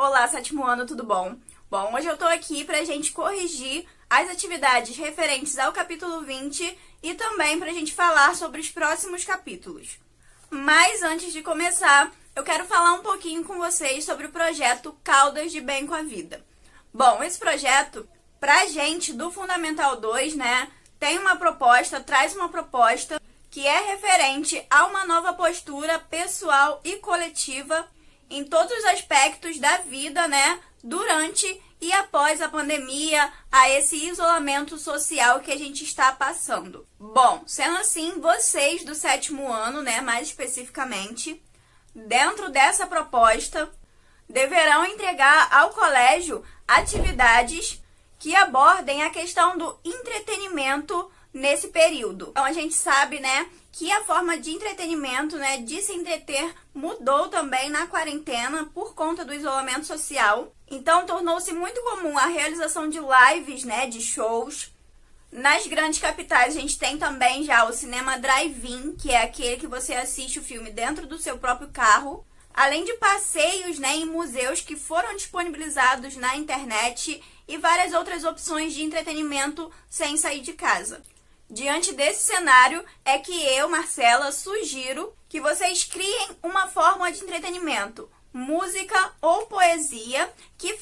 Olá, sétimo ano, tudo bom? Bom, hoje eu tô aqui pra gente corrigir as atividades referentes ao capítulo 20 e também pra gente falar sobre os próximos capítulos. Mas antes de começar, eu quero falar um pouquinho com vocês sobre o projeto Caldas de Bem com a Vida. Bom, esse projeto, pra gente do Fundamental 2, né, traz uma proposta que é referente a uma nova postura pessoal e coletiva em todos os aspectos da vida, né, durante e após a pandemia, a esse isolamento social que a gente está passando. Bom, sendo assim, vocês do sétimo ano, né, mais especificamente, dentro dessa proposta, deverão entregar ao colégio atividades que abordem a questão do entretenimento nesse período. Então, a gente sabe, né, que a forma de entretenimento, né, de se entreter mudou também na quarentena por conta do isolamento social. Então, tornou-se muito comum a realização de lives, né, de shows. Nas grandes capitais, a gente tem também já o cinema drive-in, que é aquele que você assiste o filme dentro do seu próprio carro. Além de passeios, né, em museus que foram disponibilizados na internet e várias outras opções de entretenimento sem sair de casa. Diante desse cenário, é que eu, Marcela, sugiro que vocês criem uma forma de entretenimento, música ou poesia, que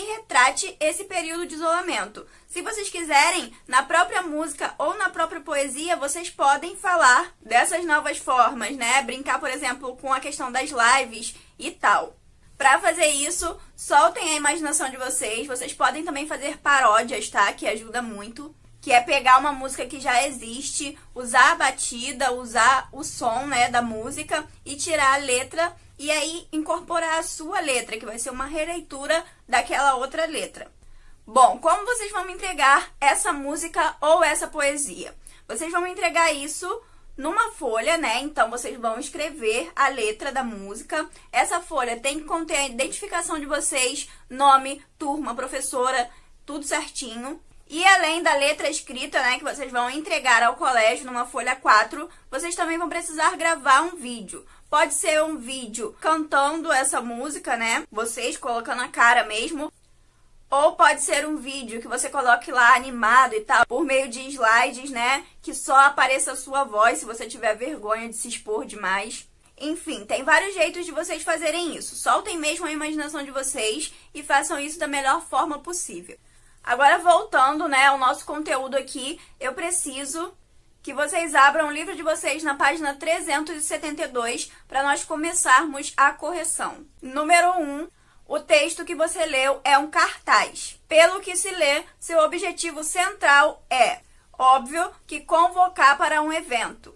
retrate esse período de isolamento. Se vocês quiserem, na própria música ou na própria poesia, vocês podem falar dessas novas formas, né? Brincar, por exemplo, com a questão das lives e tal. Para fazer isso, soltem a imaginação de vocês. Vocês podem também fazer paródias, tá? Que ajuda muito. Que é pegar uma música que já existe, usar a batida, usar o som, né, da música e tirar a letra e aí incorporar a sua letra, que vai ser uma releitura daquela outra letra. Bom, como vocês vão me entregar essa música ou essa poesia? Vocês vão me entregar isso numa folha, né? Então, vocês vão escrever a letra da música. Essa folha tem que conter a identificação de vocês, nome, turma, professora, tudo certinho. E além da letra escrita, né, que vocês vão entregar ao colégio numa folha 4, vocês também vão precisar gravar um vídeo. Pode ser um vídeo cantando essa música, né, vocês colocando a cara mesmo. Ou pode ser um vídeo que você coloque lá animado e tal, por meio de slides, né, que só apareça a sua voz se você tiver vergonha de se expor demais. Enfim, tem vários jeitos de vocês fazerem isso. Soltem mesmo a imaginação de vocês e façam isso da melhor forma possível. Agora, voltando, né, ao nosso conteúdo aqui, eu preciso que vocês abram o livro de vocês na página 372 para nós começarmos a correção. Número 1, o texto que você leu é um cartaz. Pelo que se lê, seu objetivo central é, óbvio, que convocar para um evento.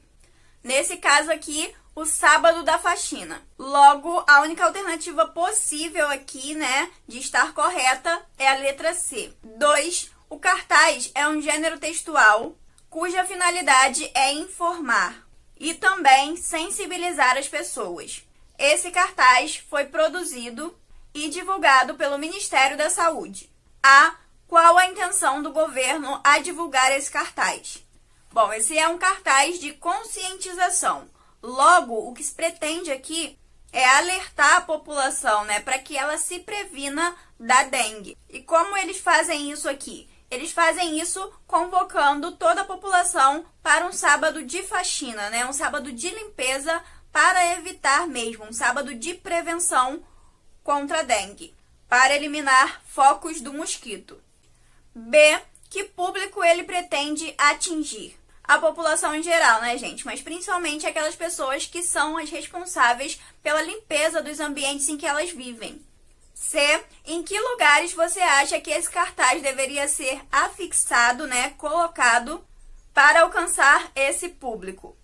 Nesse caso aqui, o sábado da faxina. Logo, a única alternativa possível aqui, né, de estar correta é a letra C. 2. O cartaz é um gênero textual cuja finalidade é informar e também sensibilizar as pessoas. Esse cartaz foi produzido e divulgado pelo Ministério da Saúde. A. Qual a intenção do governo a divulgar esse cartaz? Bom, esse é um cartaz de conscientização. Logo, o que se pretende aqui é alertar a população, né, para que ela se previna da dengue. E como eles fazem isso aqui? Eles fazem isso convocando toda a população para um sábado de faxina, né, um sábado de limpeza para evitar mesmo, um sábado de prevenção contra a dengue, para eliminar focos do mosquito. B. Que público ele pretende atingir? A população em geral, né, gente? Mas principalmente aquelas pessoas que são as responsáveis pela limpeza dos ambientes em que elas vivem. C. Em que lugares você acha que esse cartaz deveria ser afixado, né, colocado para alcançar esse público?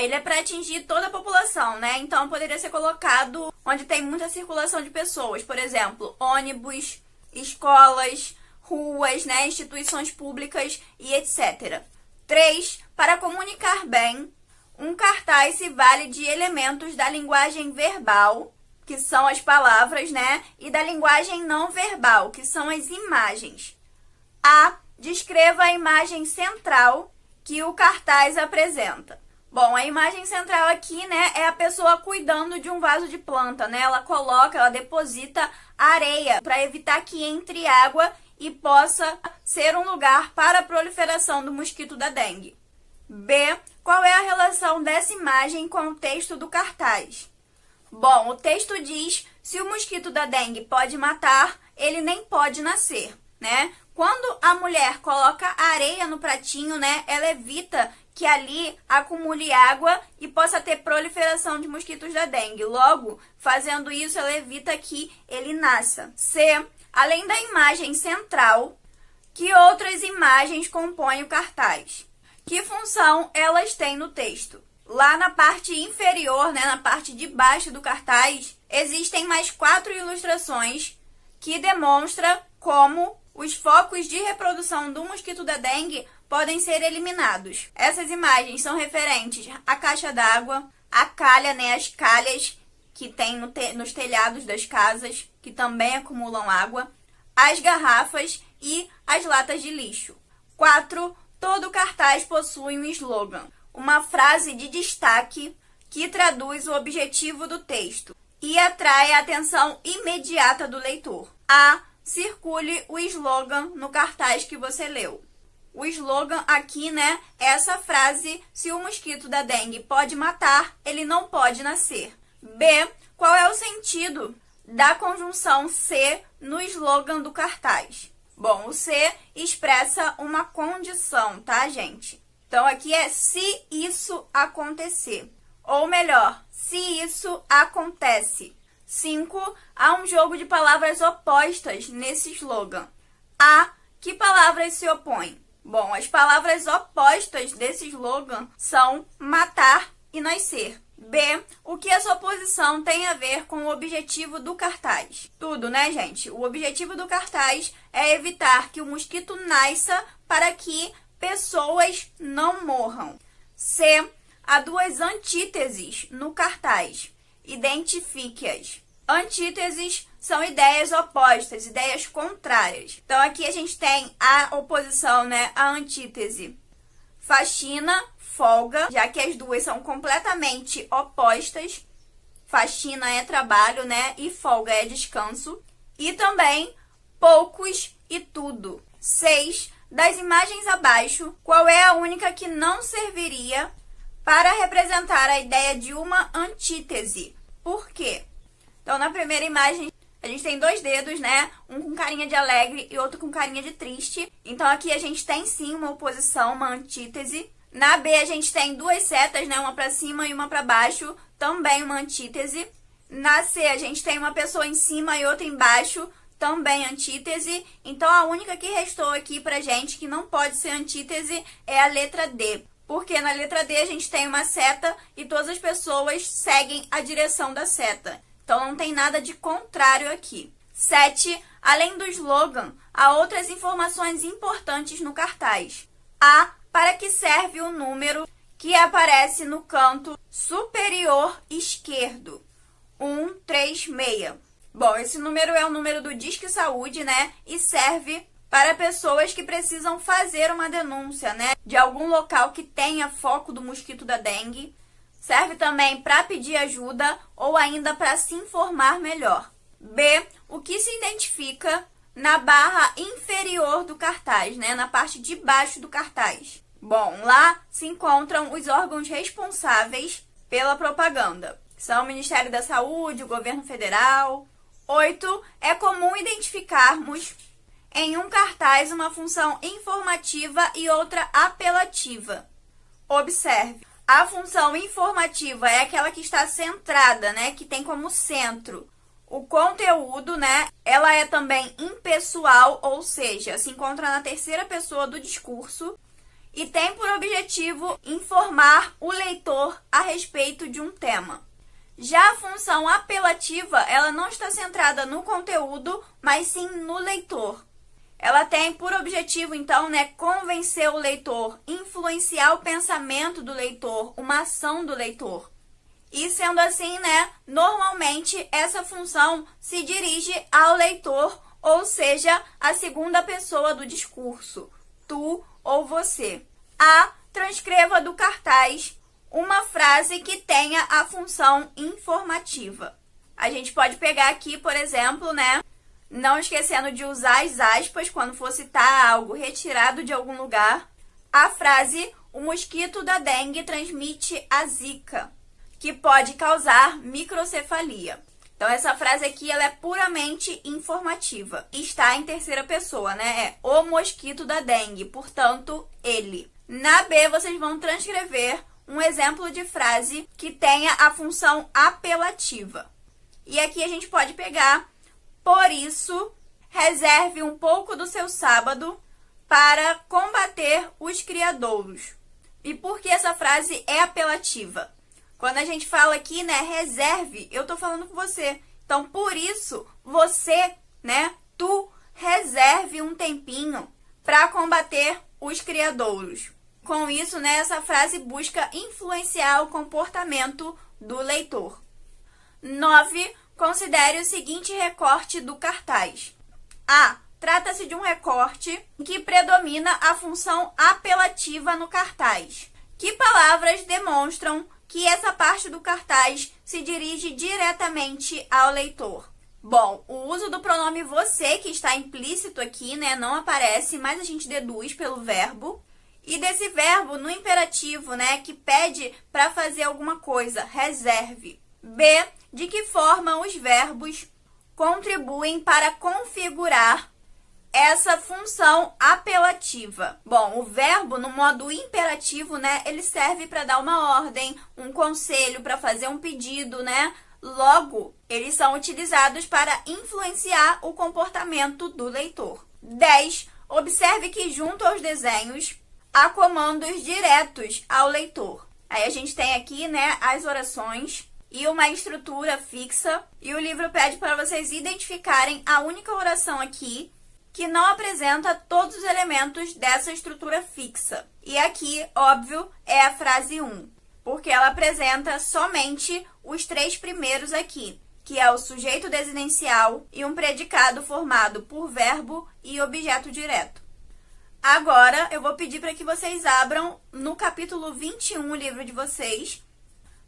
Ele é para atingir toda a população, né? Então, poderia ser colocado onde tem muita circulação de pessoas. Por exemplo, ônibus, escolas, ruas, né, instituições públicas e etc. 3. Para comunicar bem, um cartaz se vale de elementos da linguagem verbal, que são as palavras, né? E da linguagem não verbal, que são as imagens. A. Descreva a imagem central que o cartaz apresenta. Bom, a imagem central aqui, né, é a pessoa cuidando de um vaso de planta, né? Ela deposita areia para evitar que entre água e possa ser um lugar para a proliferação do mosquito da dengue. B. Qual é a relação dessa imagem com o texto do cartaz? Bom, o texto diz: se o mosquito da dengue pode matar, ele nem pode nascer, né? Quando a mulher coloca areia no pratinho, né, ela evita que ali acumule água e possa ter proliferação de mosquitos da dengue. Logo, fazendo isso, ela evita que ele nasça. C. Além da imagem central, que outras imagens compõem o cartaz? Que função elas têm no texto? Lá na parte inferior, né, na parte de baixo do cartaz, existem mais 4 ilustrações que demonstram como os focos de reprodução do mosquito da dengue podem ser eliminados. Essas imagens são referentes à caixa d'água, à calha, né, as calhas que tem nos telhados das casas, que também acumulam água, as garrafas e as latas de lixo. 4. Todo cartaz possui um slogan, uma frase de destaque que traduz o objetivo do texto e atrai a atenção imediata do leitor. A. Circule o slogan no cartaz que você leu. O slogan aqui, né, é essa frase: se o mosquito da dengue pode matar, ele não pode nascer. B. Qual é o sentido da conjunção se no slogan do cartaz? Bom, o se expressa uma condição, tá, gente? Então, aqui é se isso acontecer. Ou melhor, se isso acontece. 5. Há um jogo de palavras opostas nesse slogan. A. Que palavras se opõem? Bom, as palavras opostas desse slogan são matar e nascer. B. O que essa oposição tem a ver com o objetivo do cartaz? Tudo, né, gente? O objetivo do cartaz é evitar que o mosquito nasça para que pessoas não morram. C. Há 2 antíteses no cartaz. Identifique-as. Antíteses são ideias opostas, ideias contrárias. Então, aqui a gente tem a oposição, né? A antítese. Faxina, folga, já que as duas são completamente opostas. Faxina é trabalho, né? E folga é descanso. E também poucos e tudo. 6. Das imagens abaixo, qual é a única que não serviria para representar a ideia de uma antítese? Por quê? Então, na primeira imagem, a gente tem 2 dedos, né? Um com carinha de alegre e outro com carinha de triste. Então, aqui a gente tem, sim, uma oposição, uma antítese. Na B, a gente tem 2 setas, né? Uma para cima e uma para baixo, também uma antítese. Na C, a gente tem uma pessoa em cima e outra embaixo, também antítese. Então, a única que restou aqui pra gente que não pode ser antítese é a letra D. Porque na letra D a gente tem uma seta e todas as pessoas seguem a direção da seta. Então, não tem nada de contrário aqui. 7. Além do slogan, há outras informações importantes no cartaz. A. Para que serve o número que aparece no canto superior esquerdo? 136. Bom, esse número é o número do Disque Saúde, né? E serve para pessoas que precisam fazer uma denúncia, né? De algum local que tenha foco do mosquito da dengue. Serve também para pedir ajuda ou ainda para se informar melhor. B. O que se identifica na barra inferior do cartaz, né? Na parte de baixo do cartaz. Bom, lá se encontram os órgãos responsáveis pela propaganda. São o Ministério da Saúde, o Governo Federal. 8. É comum identificarmos em um cartaz uma função informativa e outra apelativa. Observe. A função informativa é aquela que está centrada, né? Que tem como centro o conteúdo, né? Ela é também impessoal, ou seja, se encontra na terceira pessoa do discurso e tem por objetivo informar o leitor a respeito de um tema. Já a função apelativa, ela não está centrada no conteúdo, mas sim no leitor. Ela tem por objetivo, então, né, convencer o leitor, influenciar o pensamento do leitor, uma ação do leitor. E sendo assim, né, normalmente essa função se dirige ao leitor, ou seja, à segunda pessoa do discurso, tu ou você. A. Transcreva do cartaz uma frase que tenha a função informativa. A gente pode pegar aqui, por exemplo, né? Não esquecendo de usar as aspas quando for citar algo retirado de algum lugar. A frase: o mosquito da dengue transmite a zika, que pode causar microcefalia. Então, essa frase aqui, ela é puramente informativa. Está em terceira pessoa, né? É o mosquito da dengue, portanto, ele. Na B, vocês vão transcrever um exemplo de frase que tenha a função apelativa. E aqui a gente pode pegar: por isso, reserve um pouco do seu sábado para combater os criadouros. E por que essa frase é apelativa? Quando a gente fala aqui, né, reserve, eu tô falando com você. Então, por isso, você, né, tu, reserve um tempinho para combater os criadouros. Com isso, né, essa frase busca influenciar o comportamento do leitor. 9. Considere o seguinte recorte do cartaz. A. Trata-se de um recorte que predomina a função apelativa no cartaz. Que palavras demonstram que essa parte do cartaz se dirige diretamente ao leitor? Bom, o uso do pronome você, que está implícito aqui, né, não aparece, mas a gente deduz pelo verbo. E desse verbo no imperativo, né, que pede para fazer alguma coisa, reserve. B. De que forma os verbos contribuem para configurar essa função apelativa? Bom, o verbo no modo imperativo, né, ele serve para dar uma ordem, um conselho, para fazer um pedido, né? Logo, eles são utilizados para influenciar o comportamento do leitor. 10. Observe que junto aos desenhos há comandos diretos ao leitor. Aí a gente tem aqui, né, as orações e uma estrutura fixa, e o livro pede para vocês identificarem a única oração aqui que não apresenta todos os elementos dessa estrutura fixa. E aqui, óbvio, é a frase 1, porque ela apresenta somente os 3 primeiros aqui, que é o sujeito desinencial e um predicado formado por verbo e objeto direto. Agora, eu vou pedir para que vocês abram no capítulo 21, o livro de vocês,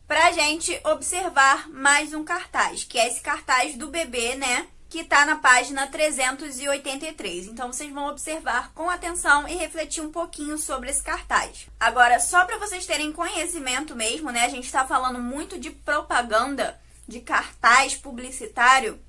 para a gente observar mais um cartaz, que é esse cartaz do bebê, né? Que está na página 383. Então, vocês vão observar com atenção e refletir um pouquinho sobre esse cartaz. Agora, só para vocês terem conhecimento mesmo, né? A gente está falando muito de propaganda, de cartaz publicitário.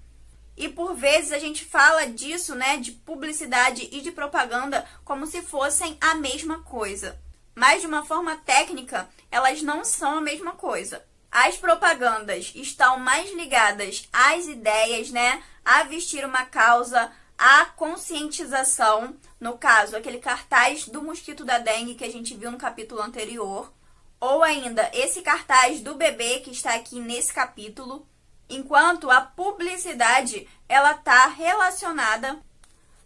E, por vezes, a gente fala disso, né? De publicidade e de propaganda como se fossem a mesma coisa. Mas, de uma forma técnica, elas não são a mesma coisa. As propagandas estão mais ligadas às ideias, né? A vestir uma causa, à conscientização. No caso, aquele cartaz do mosquito da dengue que a gente viu no capítulo anterior. Ou ainda, esse cartaz do bebê que está aqui nesse capítulo. Enquanto a publicidade, ela está relacionada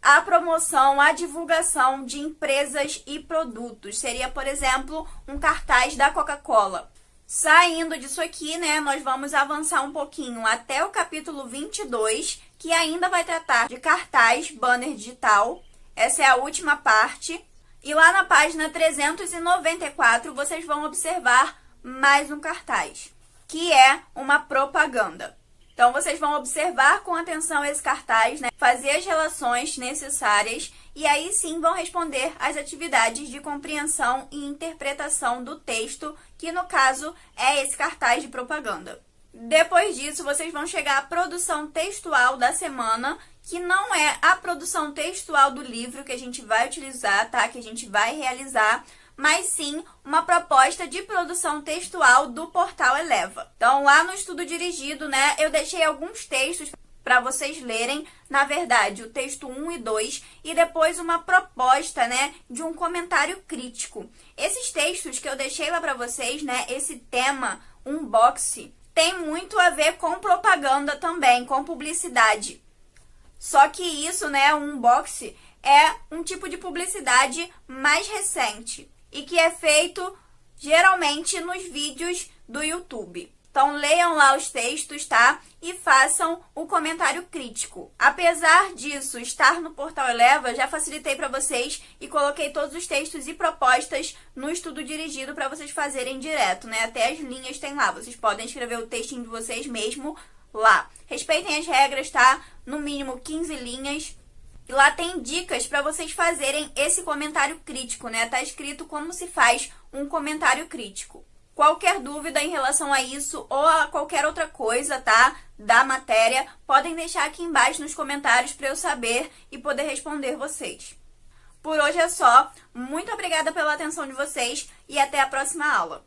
à promoção, à divulgação de empresas e produtos. Seria, por exemplo, um cartaz da Coca-Cola. Saindo disso aqui, né, nós vamos avançar um pouquinho até o capítulo 22, que ainda vai tratar de cartaz, banner digital. Essa é a última parte. E lá na página 394, vocês vão observar mais um cartaz, que é uma propaganda. Então, vocês vão observar com atenção esse cartaz, né? Fazer as relações necessárias e aí sim vão responder às atividades de compreensão e interpretação do texto, que no caso é esse cartaz de propaganda. Depois disso, vocês vão chegar à produção textual da semana, que não é a produção textual do livro que a gente vai utilizar, tá? Que a gente vai realizar, mas sim uma proposta de produção textual do portal Eleva. Então, lá no estudo dirigido, né, eu deixei alguns textos para vocês lerem, na verdade, o texto 1 e 2, e depois uma proposta, né, de um comentário crítico. Esses textos que eu deixei lá para vocês, né, esse tema, unboxing, tem muito a ver com propaganda também, com publicidade. Só que isso, né, o unboxing, é um tipo de publicidade mais recente e que é feito geralmente nos vídeos do YouTube. Então, leiam lá os textos, tá? E façam o comentário crítico. Apesar disso estar no Portal Eleva, já facilitei para vocês e coloquei todos os textos e propostas no estudo dirigido para vocês fazerem direto, né? Até as linhas tem lá. Vocês podem escrever o textinho de vocês mesmo lá. Respeitem as regras, tá? No mínimo 15 linhas. E lá tem dicas para vocês fazerem esse comentário crítico, né? Tá escrito como se faz um comentário crítico. Qualquer dúvida em relação a isso ou a qualquer outra coisa, tá? Da matéria, podem deixar aqui embaixo nos comentários para eu saber e poder responder vocês. Por hoje é só. Muito obrigada pela atenção de vocês e até a próxima aula.